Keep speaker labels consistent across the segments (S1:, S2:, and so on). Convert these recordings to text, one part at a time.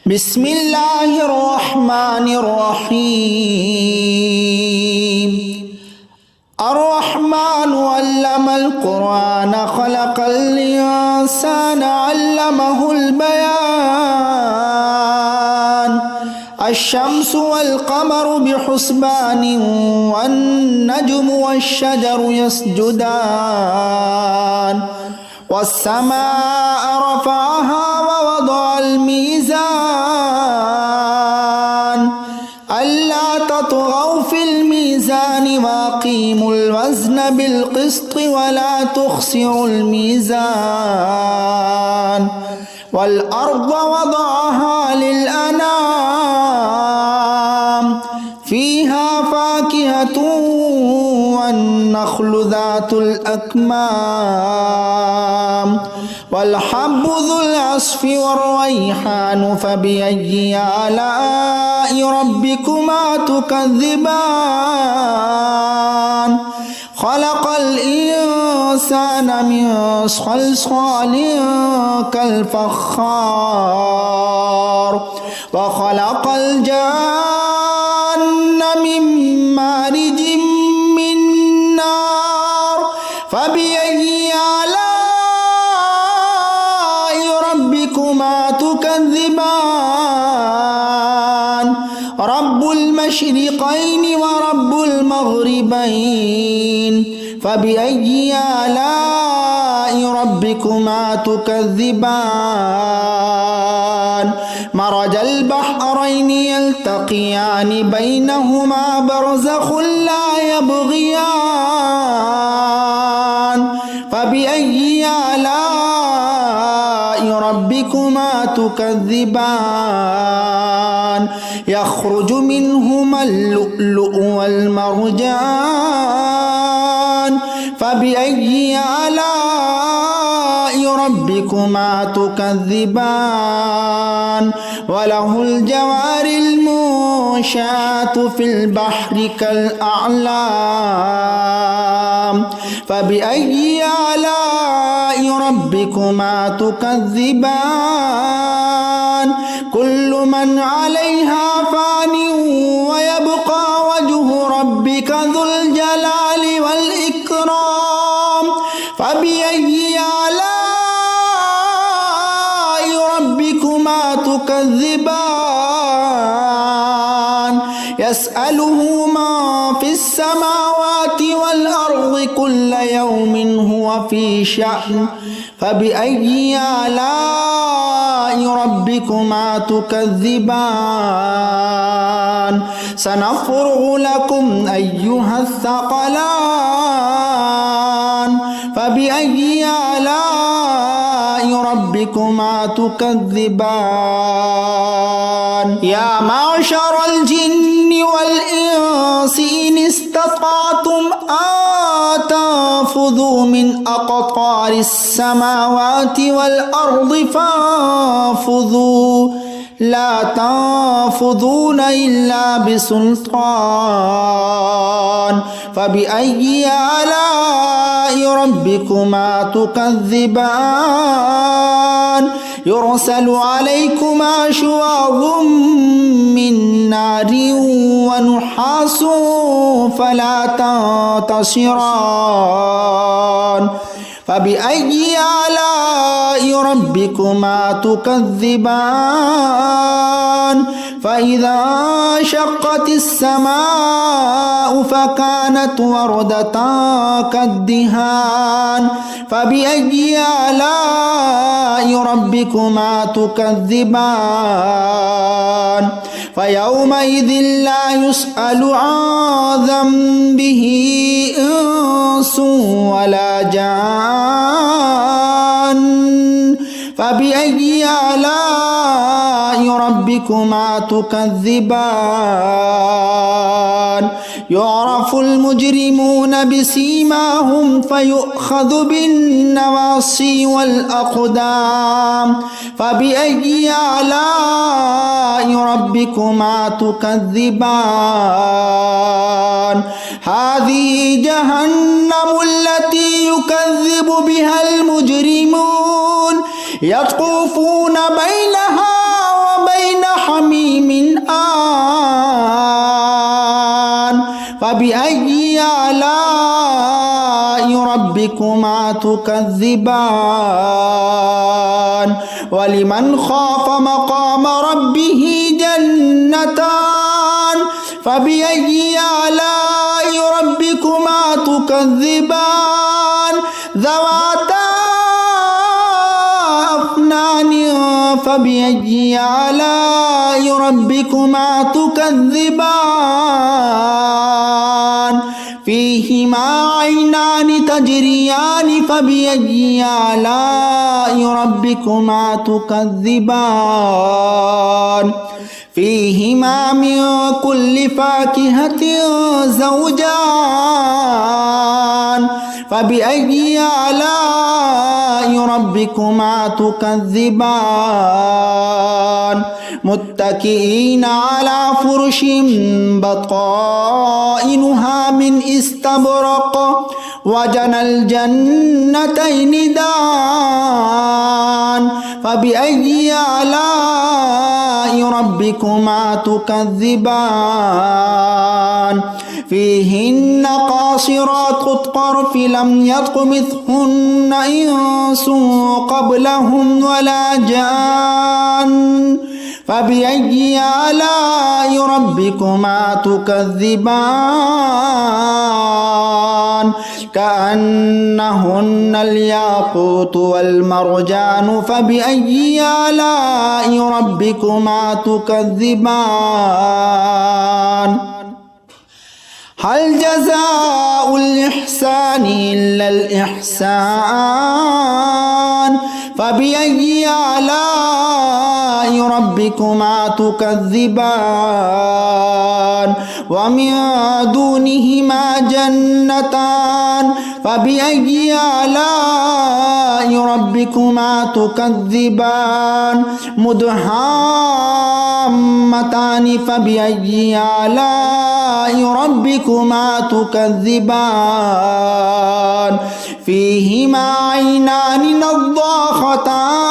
S1: بسم الله الرحمن الرحيم الرحمن علم القرآن خلق الإنسان علمه البيان الشمس والقمر بحسبان والنجم والشجر يسجدان والسماء رفعها ووضع الميزان ألا تطغوا في الميزان وأقيموا الوزن بالقسط ولا تخسروا الميزان والأرض وضعها للأنام فيها فاكهة والنخل ذات الأكمام والحب ذو العصف والريحان فبأي آلاء ربكما تكذبان خلق الإنسان من صلصال كالفخار وخلق الجن من مارج من نار فبأي آلاء ربكما تكذبان رب المشرقين ورب المغربين فبأي آلاء ربكما تكذبان مرج البحرين يلتقيان بينهما برزخ لا يبغيان فبأي آلاء ربكما تكذبان يخرج منهما اللؤلؤ والمرجان فبأي آلاء ربكما تكذبان وله الجوار المنشآت في البحر كالأعلام فبأي آلاء ربكما تكذبان كل من عليها فان ويبقى وجه ربك ذو الجلال والإكرام فبأي آلاء ربكما تكذبان يسأله ما في السماوات والأرض كل يوم هو في شأن فبأي آلاء ربكما تكذبان سنفرغ لكم أيها الثقلان فبأي آلاء ربكما تكذبان يا معشر الجن والإنس إن استطعتم أن تنفذوا من أقطار السماوات والأرض فانفذوا لا تنفذون إلا بسلطان فبأي آلاء ربكما تكذبان يرسل عليكما شواظ من نار ونحاس فلا تنتصران فبأي آلاء ربكما تكذبان فإذا انشقت السماء فكانت وردة كالدهان فبأي آلاء ربكما تكذبان فيومئذ لا يسأل عن ذنبه إنس ولا جان فبأي آلاء ربكما تكذبان يعرف المجرمون بسيماهم فيؤخذ بالنواصي والأقدام فبأي آلاء ربكما تكذبان هذه جهنم التي يكذب بها المجرمون يطوفون بينها وبين فبأي آلاء ربكما تكذبان ولمن خاف مقام ربه جنتان فبأي آلاء ربكما تكذبان ذواتا أفنان فبأي آلاء ربكما تكذبان فيهما عينان تجريان فبأي آلاء ربكما تكذبان فيهما من كل فاكهة زوجان فبأي آلاء ربكما تكذبان متكئين على فرش بطائنها من استبرق وجنى الجنتين دان فبأي آلاء ربكما تكذبان فيهن قاصرات الطرف لم يطمثهن إنس قبلهم ولا جان فبأي آلاء ربكما تكذبان كأنهن الياقوت والمرجان فبأي آلاء ربكما تكذبان هل جزاء الإحسان إلا الإحسان فبأي آلاء ربكما تكذبان ومن دونهما جنتان فبأي آلاء ربكما تكذبان مدهامتان فبأي آلاء ربكما تكذبان فيهما عينان نضاختان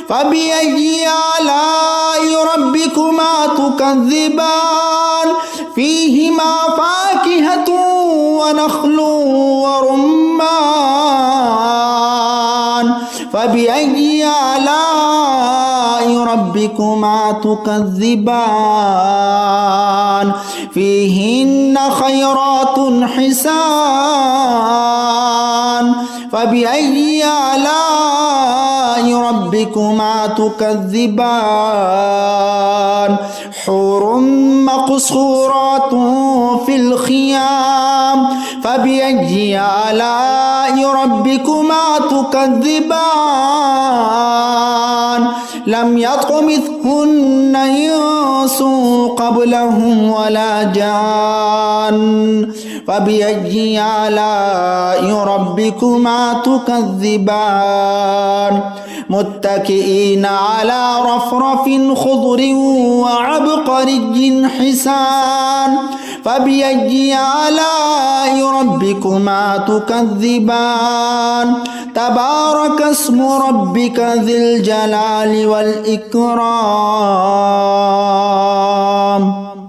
S1: فبأي آلاء ربكما تكذبان فيهما فاكهة ونخل ورمان فبأي آلاء ربكما تكذبان فيهن خيرات حسان فبأي آلاء ربكما تكذبان حور مقصورات في الخيام فبأي آلاء ربكما تكذبان لم يطمثهن إنس قبلهم ولا جان فبأي آلاء ربكما تكذبان متكئين على رفرف خضر وعبقري حسان فبأي آلاء ربكما تكذبان تبارك اسم ربك ذي الجلال والإكرام.